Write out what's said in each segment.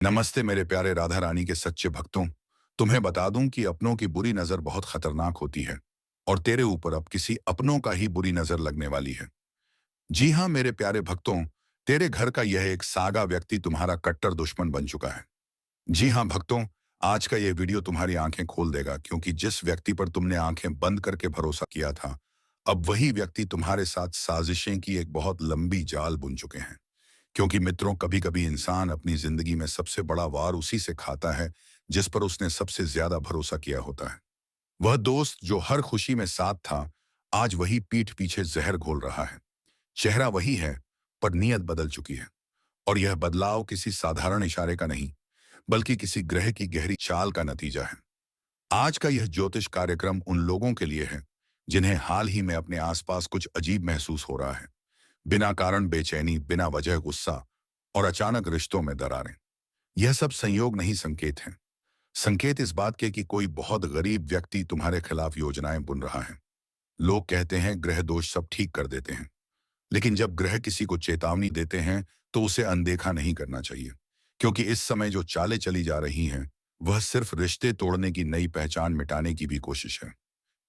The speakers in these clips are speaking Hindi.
नमस्ते मेरे प्यारे राधा रानी के सच्चे भक्तों। तुम्हें बता दूं कि अपनों की बुरी नजर बहुत खतरनाक होती है और तेरे ऊपर अब किसी अपनों का ही बुरी नजर लगने वाली है। जी हाँ मेरे प्यारे भक्तों, तेरे घर का यह एक सागा व्यक्ति तुम्हारा कट्टर दुश्मन बन चुका है। जी हाँ भक्तों, आज का यह वीडियो तुम्हारी आंखें खोल देगा, क्योंकि जिस व्यक्ति पर तुमने आंखें बंद करके भरोसा किया था, अब वही व्यक्ति तुम्हारे साथ साजिशें की एक बहुत लंबी जाल बुन चुके हैं। क्योंकि मित्रों, कभी कभी इंसान अपनी जिंदगी में सबसे बड़ा वार उसी से खाता है जिस पर उसने सबसे ज्यादा भरोसा किया होता है। वह दोस्त जो हर खुशी में साथ था, आज वही पीठ पीछे जहर घोल रहा है। चेहरा वही है, पर नीयत बदल चुकी है। और यह बदलाव किसी साधारण इशारे का नहीं, बल्कि किसी ग्रह की गहरी चाल का नतीजा है। आज का यह ज्योतिष कार्यक्रम उन लोगों के लिए है जिन्हें हाल ही में अपने आसपास कुछ अजीब महसूस हो रहा है। बिना कारण बेचैनी, बिना वजह गुस्सा और अचानक रिश्तों में दरारें। यह सब संयोग नहीं, संकेत हैं। संकेत इस बात के कि कोई बहुत गरीब व्यक्ति तुम्हारे खिलाफ योजनाएं बुन रहा है। लोग कहते हैं ग्रह दोष सब ठीक कर देते हैं, लेकिन जब ग्रह किसी को चेतावनी देते हैं तो उसे अनदेखा नहीं करना चाहिए, क्योंकि इस समय जो चालें चली जा रही हैं वह सिर्फ रिश्ते तोड़ने की नई पहचान मिटाने की भी कोशिश है।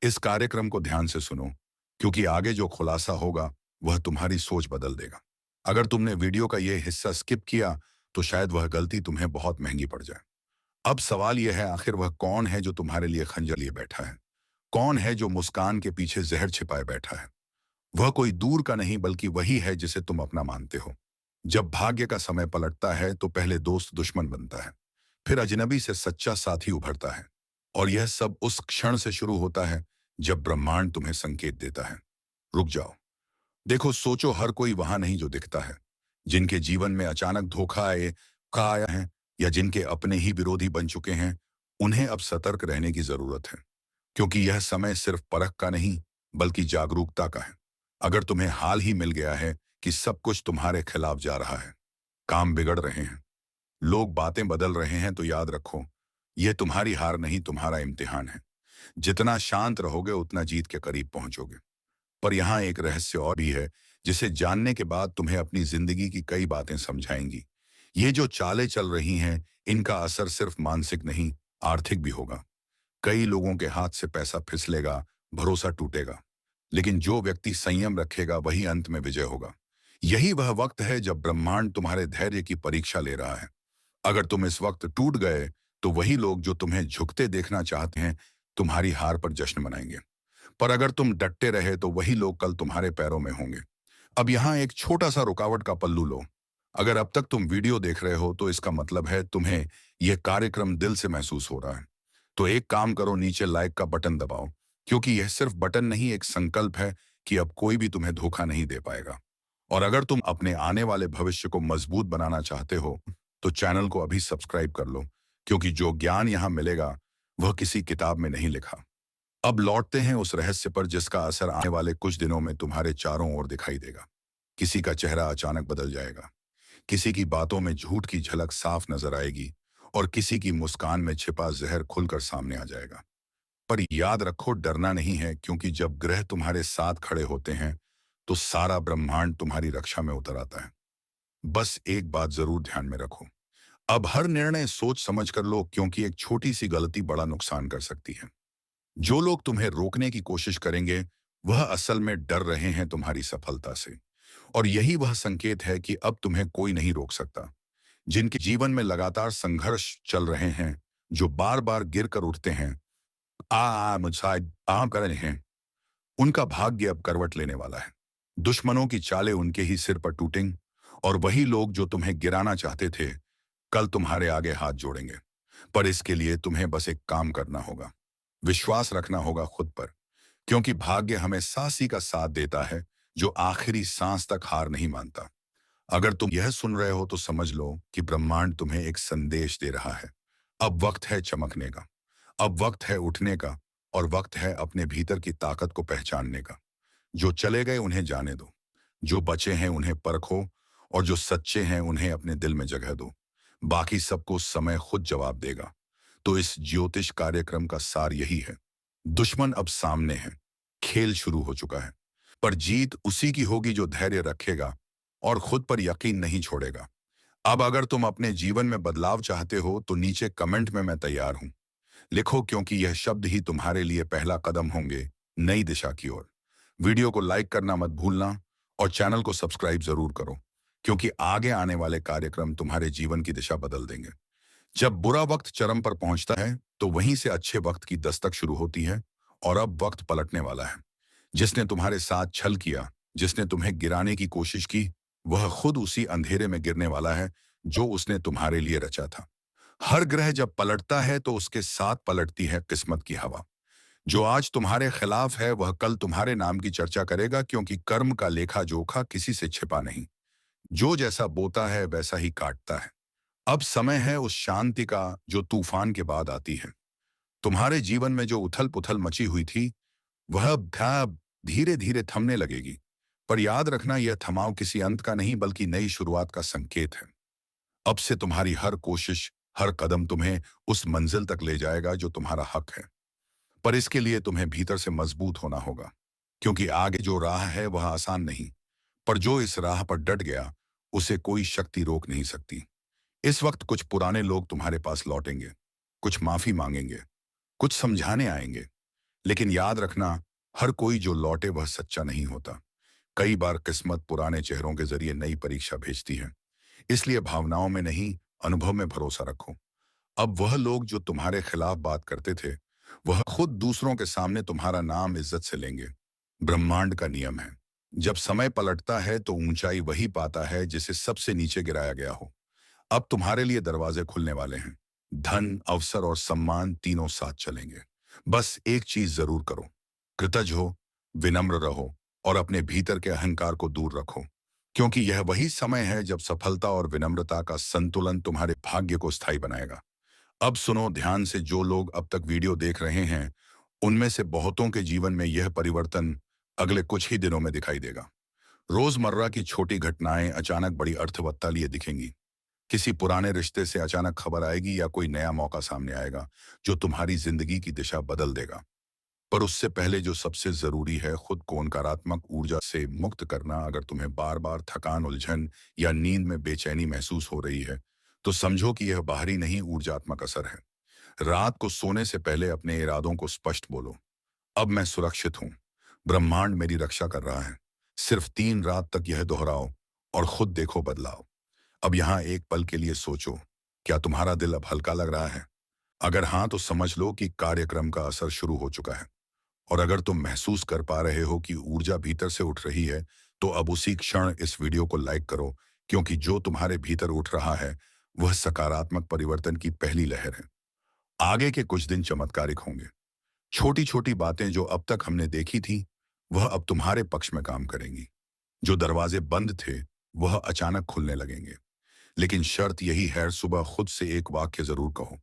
इस कार्यक्रम को ध्यान से सुनो, क्योंकि आगे जो खुलासा होगा वह तुम्हारी सोच बदल देगा। अगर तुमने वीडियो का यह हिस्सा स्किप किया तो शायद वह गलती तुम्हें बहुत महंगी पड़ जाए। अब सवाल यह है, आखिर वह कौन है जो तुम्हारे लिए खंजर लिए बैठा है? कौन है जो मुस्कान के पीछे जहर छिपाए बैठा है? वह कोई दूर का नहीं, बल्कि वही है जिसे तुम अपना मानते हो। जब भाग्य का समय पलटता है तो पहले दोस्त दुश्मन बनता है, फिर अजनबी से सच्चा साथी उभरता है। और यह सब उस क्षण से शुरू होता है जब ब्रह्मांड तुम्हें संकेत देता है, रुक जाओ। देखो, सोचो, हर कोई वहां नहीं जो दिखता है। जिनके जीवन में अचानक धोखा आया है, या जिनके अपने ही विरोधी बन चुके हैं, उन्हें अब सतर्क रहने की जरूरत है। क्योंकि यह समय सिर्फ परख का नहीं, बल्कि जागरूकता का है। अगर तुम्हें हाल ही मिल गया है कि सब कुछ तुम्हारे खिलाफ जा रहा है, काम बिगड़ रहे हैं, लोग बातें बदल रहे हैं, तो याद रखो, यह तुम्हारी हार नहीं, तुम्हारा इम्तिहान है। जितना शांत रहोगे उतना जीत के करीब पहुंचोगे। पर यहाँ एक रहस्य और भी है, जिसे जानने के बाद तुम्हें अपनी जिंदगी की कई बातें समझाएंगी। ये जो चालें चल रही हैं, इनका असर सिर्फ मानसिक नहीं, आर्थिक भी होगा। कई लोगों के हाथ से पैसा फिसलेगा, भरोसा टूटेगा, लेकिन जो व्यक्ति संयम रखेगा वही अंत में विजय होगा। यही वह वक्त है जब ब्रह्मांड तुम्हारे धैर्य की परीक्षा ले रहा है। अगर तुम इस वक्त टूट गए तो वही लोग जो तुम्हें झुकते देखना चाहते हैं, तुम्हारी हार पर जश्न मनाएंगे। पर अगर तुम डटे रहे तो वही लोग कल तुम्हारे पैरों में होंगे। अब यहाँ एक छोटा सा रुकावट का पल्लू लो। अगर अब तक तुम वीडियो देख रहे हो तो इसका मतलब है तुम्हें यह कार्यक्रम दिल से महसूस हो रहा है। तो एक काम करो, नीचे लाइक का बटन दबाओ, क्योंकि यह सिर्फ बटन नहीं, एक संकल्प है कि अब कोई भी तुम्हें धोखा नहीं दे पाएगा। और अगर तुम अपने आने वाले भविष्य को मजबूत बनाना चाहते हो तो चैनल को अभी सब्सक्राइब कर लो, क्योंकि जो ज्ञान यहाँ मिलेगा वह किसी किताब में नहीं लिखा। अब लौटते हैं उस रहस्य पर जिसका असर आने वाले कुछ दिनों में तुम्हारे चारों ओर दिखाई देगा। किसी का चेहरा अचानक बदल जाएगा, किसी की बातों में झूठ की झलक साफ नजर आएगी, और किसी की मुस्कान में छिपा जहर खुलकर सामने आ जाएगा। पर याद रखो, डरना नहीं है, क्योंकि जब ग्रह तुम्हारे साथ खड़े होते हैं तो सारा ब्रह्मांड तुम्हारी रक्षा में उतर आता है। बस एक बात जरूर ध्यान में रखो, अब हर निर्णय सोच समझ कर लो, क्योंकि एक छोटी सी गलती बड़ा नुकसान कर सकती है। जो लोग तुम्हें रोकने की कोशिश करेंगे वह असल में डर रहे हैं तुम्हारी सफलता से। और यही वह संकेत है कि अब तुम्हें कोई नहीं रोक सकता। जिनके जीवन में लगातार संघर्ष चल रहे हैं, जो बार बार गिर कर उठते हैं, मुझसे आम कर रहे हैं, उनका भाग्य अब करवट लेने वाला है। दुश्मनों की चालें उनके ही सिर पर टूटेंगी, और वही लोग जो तुम्हें गिराना चाहते थे कल तुम्हारे आगे हाथ जोड़ेंगे। पर इसके लिए तुम्हें बस एक काम करना होगा, विश्वास रखना होगा खुद पर, क्योंकि भाग्य हमें सासी का साथ देता है जो आखिरी सांस तक हार नहीं मानता। अगर तुम यह सुन रहे हो तो समझ लो कि ब्रह्मांड तुम्हें एक संदेश दे रहा है। अब वक्त है चमकने का, अब वक्त है उठने का, और वक्त है अपने भीतर की ताकत को पहचानने का। जो चले गए उन्हें जाने दो, जो बचे हैं उन्हें परखो, और जो सच्चे हैं उन्हें अपने दिल में जगह दो। बाकी सबको समय खुद जवाब देगा। तो इस ज्योतिष कार्यक्रम का सार यही है, दुश्मन अब सामने है, खेल शुरू हो चुका है, पर जीत उसी की होगी जो धैर्य रखेगा और खुद पर यकीन नहीं छोड़ेगा। अब अगर तुम अपने जीवन में बदलाव चाहते हो तो नीचे कमेंट में मैं तैयार हूं लिखो, क्योंकि यह शब्द ही तुम्हारे लिए पहला कदम होंगे नई दिशा की ओर। वीडियो को लाइक करना मत भूलना और चैनल को सब्सक्राइब जरूर करो, क्योंकि आगे आने वाले कार्यक्रम तुम्हारे जीवन की दिशा बदल देंगे। जब बुरा वक्त चरम पर पहुंचता है तो वहीं से अच्छे वक्त की दस्तक शुरू होती है। और अब वक्त पलटने वाला है। जिसने तुम्हारे साथ छल किया, जिसने तुम्हें गिराने की कोशिश की, वह खुद उसी अंधेरे में गिरने वाला है जो उसने तुम्हारे लिए रचा था। हर ग्रह जब पलटता है तो उसके साथ पलटती है किस्मत की हवा। जो आज तुम्हारे खिलाफ है वह कल तुम्हारे नाम की चर्चा करेगा, क्योंकि कर्म का लेखा जोखा किसी से छिपा नहीं। जो जैसा बोता है वैसा ही काटता है। अब समय है उस शांति का जो तूफान के बाद आती है। तुम्हारे जीवन में जो उथल पुथल मची हुई थी वह अब धीरे धीरे थमने लगेगी। पर याद रखना, यह थमाव किसी अंत का नहीं बल्कि नई शुरुआत का संकेत है। अब से तुम्हारी हर कोशिश, हर कदम तुम्हें उस मंजिल तक ले जाएगा जो तुम्हारा हक है। पर इसके लिए तुम्हें भीतर से मजबूत होना होगा, क्योंकि आगे जो राह है वह आसान नहीं। पर जो इस राह पर डट गया उसे कोई शक्ति रोक नहीं सकती। इस वक्त कुछ पुराने लोग तुम्हारे पास लौटेंगे, कुछ माफी मांगेंगे, कुछ समझाने आएंगे। लेकिन याद रखना, हर कोई जो लौटे वह सच्चा नहीं होता। कई बार किस्मत पुराने चेहरों के जरिए नई परीक्षा भेजती है। इसलिए भावनाओं में नहीं, अनुभव में भरोसा रखो। अब वह लोग जो तुम्हारे खिलाफ बात करते थे वह खुद दूसरों के सामने तुम्हारा नाम इज्जत से लेंगे। ब्रह्मांड का नियम है, जब समय पलटता है तो ऊंचाई वही पाता है जिसे सबसे नीचे गिराया गया हो। अब तुम्हारे लिए दरवाजे खुलने वाले हैं। धन, अवसर और सम्मान तीनों साथ चलेंगे। बस एक चीज जरूर करो, कृतज्ञ हो, विनम्र रहो और अपने भीतर के अहंकार को दूर रखो, क्योंकि यह वही समय है जब सफलता और विनम्रता का संतुलन तुम्हारे भाग्य को स्थायी बनाएगा। अब सुनो ध्यान से, जो लोग अब तक वीडियो देख रहे हैं उनमें से बहुतों के जीवन में यह परिवर्तन अगले कुछ ही दिनों में दिखाई देगा। रोजमर्रा की छोटी घटनाएं अचानक बड़ी अर्थवत्ता लिए दिखेंगी। किसी पुराने रिश्ते से अचानक खबर आएगी या कोई नया मौका सामने आएगा जो तुम्हारी जिंदगी की दिशा बदल देगा। पर उससे पहले जो सबसे जरूरी है, खुद को नकारात्मक ऊर्जा से मुक्त करना। अगर तुम्हें बार बार थकान, उलझन या नींद में बेचैनी महसूस हो रही है तो समझो कि यह बाहरी नहीं, ऊर्जात्मक असर है। रात को सोने से पहले अपने इरादों को स्पष्ट बोलो। अब मैं सुरक्षित हूं, ब्रह्मांड मेरी रक्षा कर रहा है। सिर्फ 3 रात तक यह दोहराओ और खुद देखो बदलाव। अब यहां एक पल के लिए सोचो, क्या तुम्हारा दिल अब हल्का लग रहा है? अगर हाँ तो समझ लो कि कार्यक्रम का असर शुरू हो चुका है। और अगर तुम महसूस कर पा रहे हो कि ऊर्जा भीतर से उठ रही है तो अब उसी क्षण इस वीडियो को लाइक करो, क्योंकि जो तुम्हारे भीतर उठ रहा है वह सकारात्मक परिवर्तन की पहली लहर है। आगे के कुछ दिन चमत्कारिक होंगे। छोटी छोटी बातें जो अब तक हमने देखी थी वह अब तुम्हारे पक्ष में काम करेंगी। जो दरवाजे बंद थे वह अचानक खुलने लगेंगे। लेकिन शर्त यही है, सुबह खुद से एक वाक्य जरूर कहो,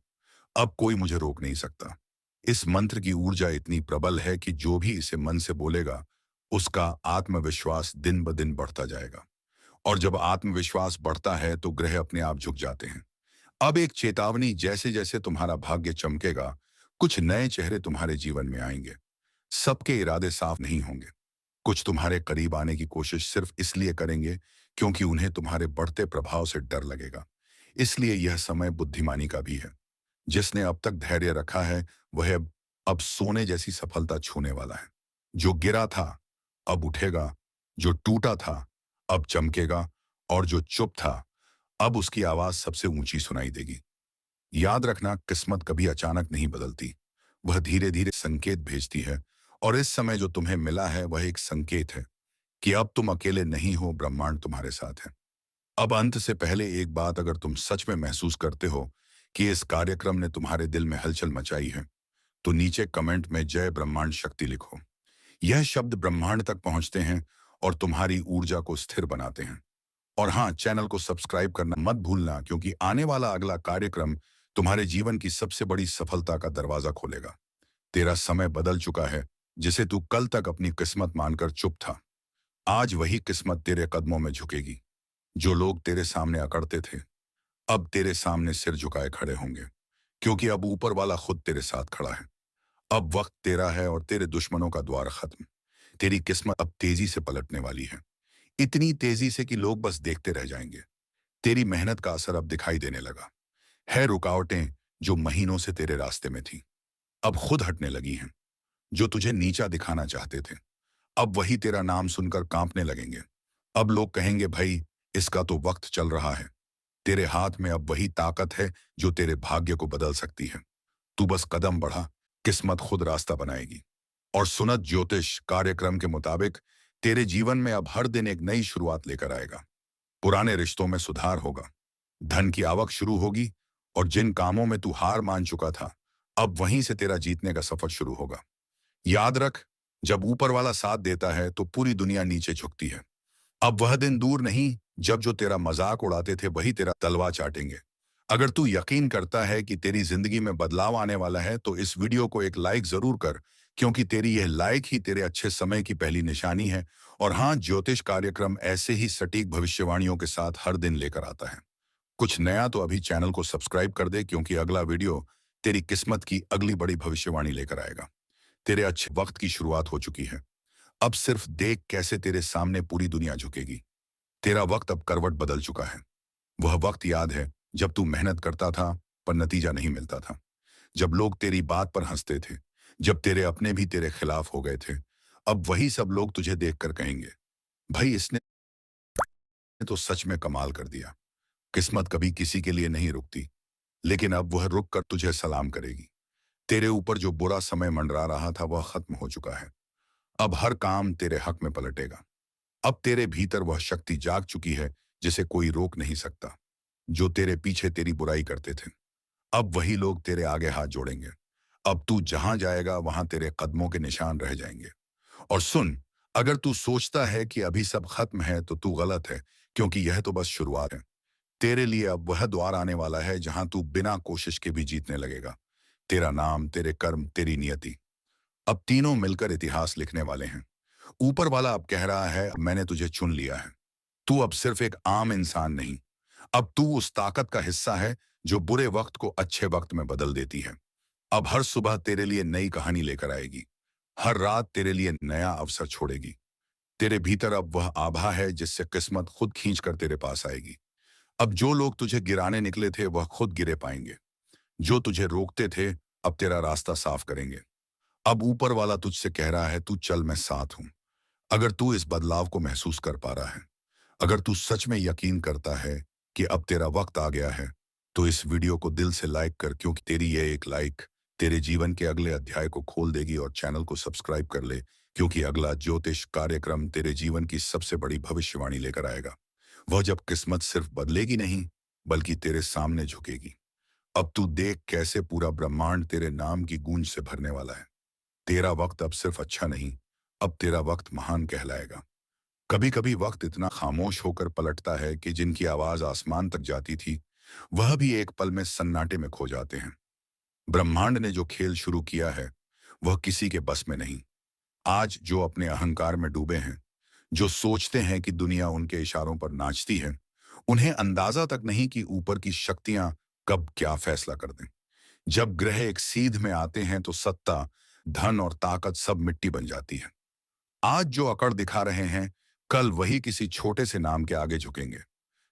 अब कोई मुझे रोक नहीं सकता। इस मंत्र की ऊर्जा इतनी प्रबल है कि जो भी इसे मन से बोलेगा उसका आत्मविश्वास दिन ब दिन बढ़ता जाएगा। और जब आत्मविश्वास बढ़ता है तो ग्रह अपने आप झुक जाते हैं। अब एक चेतावनी, जैसे जैसे तुम्हारा भाग्य चमकेगा कुछ नए चेहरे तुम्हारे जीवन में आएंगे। सबके इरादे साफ नहीं होंगे। कुछ तुम्हारे करीब आने की कोशिश सिर्फ इसलिए करेंगे क्योंकि उन्हें तुम्हारे बढ़ते प्रभाव से डर लगेगा। इसलिए यह समय बुद्धिमानी का भी है। जिसने अब तक धैर्य रखा है वह अब सोने जैसी सफलता छूने वाला है। जो गिरा था अब उठेगा, जो टूटा था अब चमकेगा, और जो चुप था अब उसकी आवाज सबसे ऊंची सुनाई देगी। याद रखना, किस्मत कभी अचानक नहीं बदलती, वह धीरे धीरे संकेत भेजती है। और इस समय जो तुम्हें मिला है वह एक संकेत है कि अब तुम अकेले नहीं हो, ब्रह्मांड तुम्हारे साथ है। अब अंत से पहले एक बात, अगर तुम सच में महसूस करते हो कि इस कार्यक्रम ने तुम्हारे दिल में हलचल मचाई है तो नीचे कमेंट में जय ब्रह्मांड शक्ति लिखो। यह शब्द ब्रह्मांड तक पहुंचते हैं और तुम्हारी ऊर्जा को स्थिर बनाते हैं। और हाँ, चैनल को सब्सक्राइब करना मत भूलना, क्योंकि आने वाला अगला कार्यक्रम तुम्हारे जीवन की सबसे बड़ी सफलता का दरवाजा खोलेगा। तेरा समय बदल चुका है। जिसे तू कल तक अपनी किस्मत मानकर चुप था, आज वही किस्मत तेरे कदमों में झुकेगी। जो लोग तेरे सामने अकड़ते थे अब तेरे सामने सिर झुकाए खड़े होंगे, क्योंकि अब ऊपर वाला खुद तेरे साथ खड़ा है। अब वक्त तेरा है और तेरे दुश्मनों का द्वार खत्म। तेरी किस्मत अब तेजी से पलटने वाली है, इतनी तेजी से कि लोग बस देखते रह जाएंगे। तेरी मेहनत का असर अब दिखाई देने लगा है। रुकावटें जो महीनों से तेरे रास्ते में थी अब खुद हटने लगी हैं। जो तुझे नीचा दिखाना चाहते थे अब वही तेरा नाम सुनकर कांपने लगेंगे। अब लोग कहेंगे, भाई इसका तो वक्त चल रहा है। तेरे हाथ में अब वही ताकत है जो तेरे भाग्य को बदल सकती है। तू बस कदम बढ़ा, किस्मत खुद रास्ता बनाएगी। और सुनत ज्योतिष कार्यक्रम के मुताबिक तेरे जीवन में अब हर दिन एक नई शुरुआत लेकर आएगा। पुराने रिश्तों में सुधार होगा, धन की आवक शुरू होगी, और जिन कामों में तू हार मान चुका था अब वहीं से तेरा जीतने का सफर शुरू होगा। याद रख, जब ऊपर वाला साथ देता है तो पूरी दुनिया नीचे झुकती है। अब वह दिन दूर नहीं जब जो तेरा मजाक उड़ाते थे वही तेरा तलवा चाटेंगे। अगर तू यकीन करता है कि तेरी जिंदगी में बदलाव आने वाला है तो इस वीडियो को एक लाइक जरूर कर, क्योंकि तेरी यह लाइक ही तेरे अच्छे समय की पहली निशानी है। और हाँ, ज्योतिष कार्यक्रम ऐसे ही सटीक भविष्यवाणियों के साथ हर दिन लेकर आता है। कुछ नया तो अभी चैनल को सब्सक्राइब कर दे, क्योंकि अगला वीडियो तेरी किस्मत की अगली बड़ी भविष्यवाणी लेकर आएगा। तेरे अच्छे वक्त की शुरुआत हो चुकी है। अब सिर्फ देख कैसे तेरे सामने पूरी दुनिया झुकेगी। तेरा वक्त अब करवट बदल चुका है। वह वक्त याद है जब तू मेहनत करता था पर नतीजा नहीं मिलता था, जब लोग तेरी बात पर हंसते थे, जब तेरे अपने भी तेरे खिलाफ हो गए थे। अब वही सब लोग तुझे देखकर कहेंगे, भाई इसने तो सच में कमाल कर दिया। किस्मत कभी किसी के लिए नहीं रुकती, लेकिन अब वह रुक कर तुझे सलाम करेगी। तेरे ऊपर जो बुरा समय मंडरा रहा था वह खत्म हो चुका है। अब हर काम तेरे हक में पलटेगा। अब तेरे भीतर वह शक्ति जाग चुकी है जिसे कोई रोक नहीं सकता। जो तेरे पीछे तेरी बुराई करते थे अब वही लोग तेरे आगे हाथ जोड़ेंगे। अब तू जहां जाएगा वहां तेरे कदमों के निशान रह जाएंगे। और सुन, अगर तू सोचता है कि अभी सब खत्म है तो तू गलत है, क्योंकि यह तो बस शुरुआत है। तेरे लिए अब वह द्वार आने वाला है जहां तू बिना कोशिश के भी जीतने लगेगा। तेरा नाम, तेरे कर्म, तेरी नियति, अब तीनों मिलकर इतिहास लिखने वाले हैं। ऊपर वाला अब कह रहा है, मैंने तुझे चुन लिया है। तू अब सिर्फ एक आम इंसान नहीं, अब तू उस ताकत का हिस्सा है जो बुरे वक्त को अच्छे वक्त में बदल देती है। अब हर सुबह तेरे लिए नई कहानी लेकर आएगी, हर रात तेरे लिए नया अवसर छोड़ेगी। तेरे भीतर अब वह आभा है जिससे किस्मत खुद खींच कर तेरे पास आएगी। अब जो लोग तुझे गिराने निकले थे वह खुद गिरे पाएंगे। जो तुझे रोकते थे अब तेरा रास्ता साफ करेंगे। अब ऊपर वाला तुझसे कह रहा है, तू चल, मैं साथ हूं। अगर तू इस बदलाव को महसूस कर पा रहा है, अगर तू सच में यकीन करता है कि अब तेरा वक्त आ गया है, तो इस वीडियो को दिल से लाइक कर, क्योंकि तेरी ये एक लाइक तेरे जीवन के अगले अध्याय को खोल देगी। और चैनल को सब्सक्राइब कर ले, क्योंकि अगला ज्योतिष कार्यक्रम तेरे जीवन की सबसे बड़ी भविष्यवाणी लेकर आएगा। वह जब किस्मत सिर्फ बदलेगी नहीं बल्कि तेरे सामने झुकेगी। अब तू देख कैसे पूरा ब्रह्मांड तेरे नाम की गूंज से भरने वाला है। तेरा वक्त अब सिर्फ अच्छा नहीं, अब तेरा वक्त महान कहलाएगा। कभी कभी वक्त इतना खामोश होकर पलटता है कि जिनकी आवाज आसमान तक जाती थी वह भी एक पल में सन्नाटे में खो जाते हैं। ब्रह्मांड ने जो खेल शुरू किया है वह किसी के बस में नहीं। आज जो अपने अहंकार में डूबे हैं, जो सोचते हैं कि दुनिया उनके इशारों पर नाचती है, उन्हें अंदाजा तक नहीं कि ऊपर की शक्तियां कब क्या फैसला कर दें। जब ग्रह एक सीध में आते हैं तो सत्ता, धन और ताकत सब मिट्टी बन जाती है। आज जो अकड़ दिखा रहे हैं कल वही किसी छोटे से नाम के आगे झुकेंगे।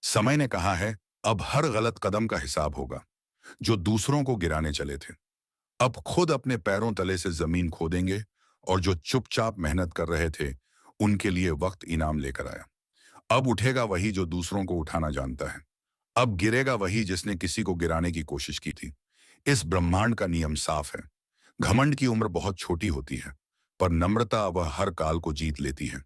समय ने कहा है, अब हर गलत कदम का हिसाब होगा। जो दूसरों को गिराने चले थे अब खुद अपने पैरों तले से जमीन खोदेंगे, और जो चुपचाप मेहनत कर रहे थे उनके लिए वक्त इनाम लेकर आया। अब उठेगा वही जो दूसरों को उठाना जानता है। अब गिरेगा वही जिसने किसी को गिराने की कोशिश की थी। इस ब्रह्मांड का नियम साफ है, घमंड की उम्र बहुत छोटी होती है, पर नम्रता वह हर काल को जीत लेती है।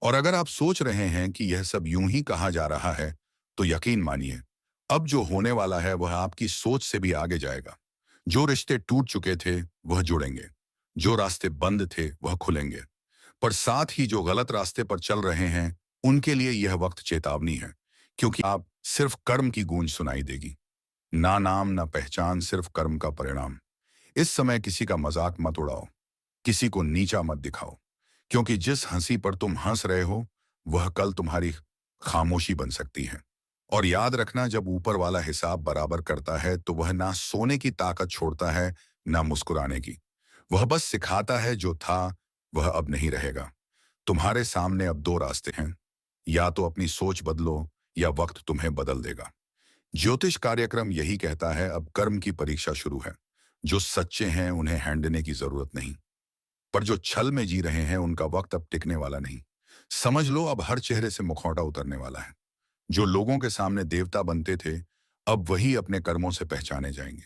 और अगर आप सोच रहे हैं कि यह सब यूं ही कहा जा रहा है, तो यकीन मानिए, अब जो होने वाला है वह आपकी सोच से भी आगे जाएगा। जो रिश्ते टूट चुके थे वह जुड़ेंगे, जो रास्ते बंद थे वह खुलेंगे, पर साथ ही जो गलत रास्ते पर चल रहे हैं उनके लिए यह वक्त चेतावनी है, क्योंकि आप सिर्फ कर्म की गूंज सुनाई देगी। ना नाम ना पहचान, सिर्फ कर्म का परिणाम। इस समय किसी का मजाक मत उड़ाओ, किसी को नीचा मत दिखाओ, क्योंकि जिस हंसी पर तुम हंस रहे हो वह कल तुम्हारी खामोशी बन सकती है। और याद रखना, जब ऊपर वाला हिसाब बराबर करता है तो वह ना सोने की ताकत छोड़ता है ना मुस्कुराने की। वह बस सिखाता है जो था वह अब नहीं रहेगा। तुम्हारे सामने अब दो रास्ते हैं, या तो अपनी सोच बदलो या वक्त तुम्हें बदल देगा। ज्योतिष कार्यक्रम यही कहता है, अब कर्म की परीक्षा शुरू है। जो सच्चे हैं उन्हें हैंडने की जरूरत नहीं, पर जो छल में जी रहे हैं उनका वक्त अब टिकने वाला नहीं। समझ लो, अब हर चेहरे से मुखौटा उतरने वाला है। जो लोगों के सामने देवता बनते थे, अब वही अपने कर्मों से पहचाने जाएंगे।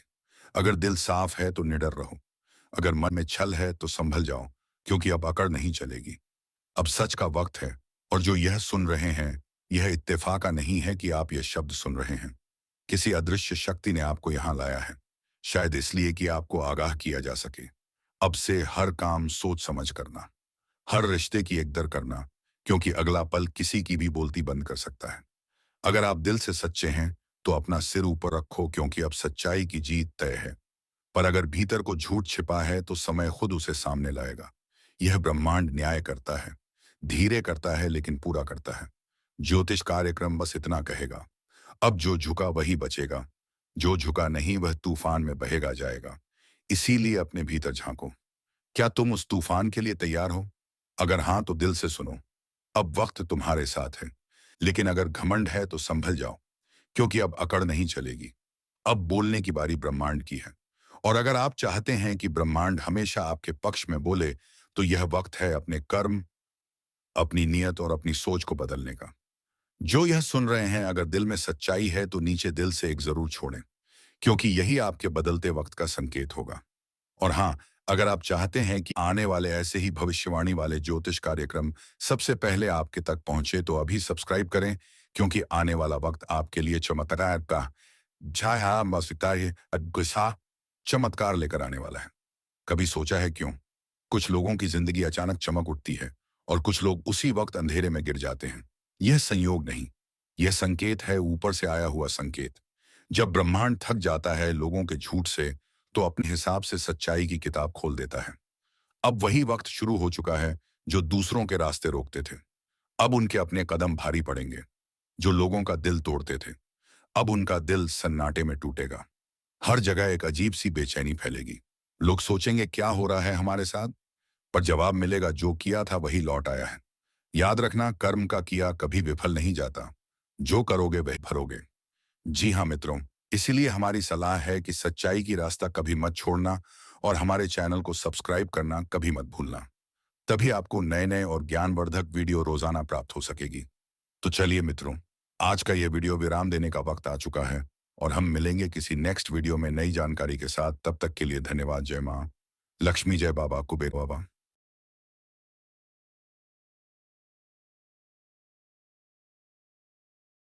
अगर दिल साफ है तो निडर रहो, अगर मन में छल है तो संभल जाओ, क्योंकि अब अकड़ नहीं चलेगी। अब सच का वक्त है। और जो यह सुन रहे हैं, यह इत्तेफाका नहीं है कि आप यह शब्द सुन रहे हैं। किसी अदृश्य शक्ति ने आपको यहां लाया है, शायद इसलिए कि आपको आगाह किया जा सके। अब से हर काम सोच समझ करना, हर रिश्ते की एकदर करना, क्योंकि अगला पल किसी की भी बोलती बंद कर सकता है। अगर आप दिल से सच्चे हैं तो अपना सिर ऊपर रखो, क्योंकि अब सच्चाई की जीत तय है। पर अगर भीतर को झूठ छिपा है तो समय खुद उसे सामने लाएगा। यह ब्रह्मांड न्याय करता है, धीरे करता है लेकिन पूरा करता है। ज्योतिष कार्यक्रम बस इतना कहेगा, अब जो झुका वही बचेगा, जो झुका नहीं वह तूफान में बहेगा जाएगा। इसीलिए अपने भीतर झांको। क्या तुम उस तूफान के लिए तैयार हो? अगर हां तो दिल से सुनो, अब वक्त तुम्हारे साथ है। लेकिन अगर घमंड है तो संभल जाओ, क्योंकि अब अकड़ नहीं चलेगी। अब बोलने की बारी ब्रह्मांड की है। और अगर आप चाहते हैं कि ब्रह्मांड हमेशा आपके पक्ष में बोले, तो यह वक्त है अपने कर्म, अपनी नियत और अपनी सोच को बदलने का। जो यह सुन रहे हैं, अगर दिल में सच्चाई है तो नीचे दिल से एक जरूर छोड़ें, क्योंकि यही आपके बदलते वक्त का संकेत होगा। और हाँ, अगर आप चाहते हैं कि आने वाले ऐसे ही भविष्यवाणी वाले ज्योतिष कार्यक्रम सबसे पहले आपके तक पहुंचे, तो अभी सब्सक्राइब करें, क्योंकि आने वाला वक्त आपके लिए चमत्कार का छाया मस्ता गुस्सा चमत्कार लेकर आने वाला है। कभी सोचा है क्यों कुछ लोगों की जिंदगी अचानक चमक उठती है और कुछ लोग उसी वक्त अंधेरे में गिर जाते हैं? यह संयोग नहीं, यह संकेत है, ऊपर से आया हुआ संकेत। जब ब्रह्मांड थक जाता है लोगों के झूठ से, तो अपने हिसाब से सच्चाई की किताब खोल देता है। अब वही वक्त शुरू हो चुका है जो दूसरों के रास्ते रोकते थे, अब उनके अपने कदम भारी पड़ेंगे। जो लोगों का दिल तोड़ते थे, अब उनका दिल सन्नाटे में टूटेगा। हर जगह एक अजीब सी बेचैनी फैलेगी। लोग सोचेंगे क्या हो रहा है हमारे साथ, पर जवाब मिलेगा, जो किया था वही लौट आया है। याद रखना, कर्म का किया कभी विफल नहीं जाता, जो करोगे वह भरोगे। जी हाँ मित्रों, इसीलिए हमारी सलाह है कि सच्चाई की रास्ता कभी मत छोड़ना और हमारे चैनल को सब्सक्राइब करना कभी मत भूलना। तभी आपको नए नए और ज्ञानवर्धक वीडियो रोजाना प्राप्त हो सकेगी। तो चलिए मित्रों, आज का यह वीडियो विराम देने का वक्त आ चुका है और हम मिलेंगे किसी नेक्स्ट वीडियो में नई जानकारी के साथ। तब तक के लिए धन्यवाद। जय माँ लक्ष्मी, जय बाबा कुबेर बाबा।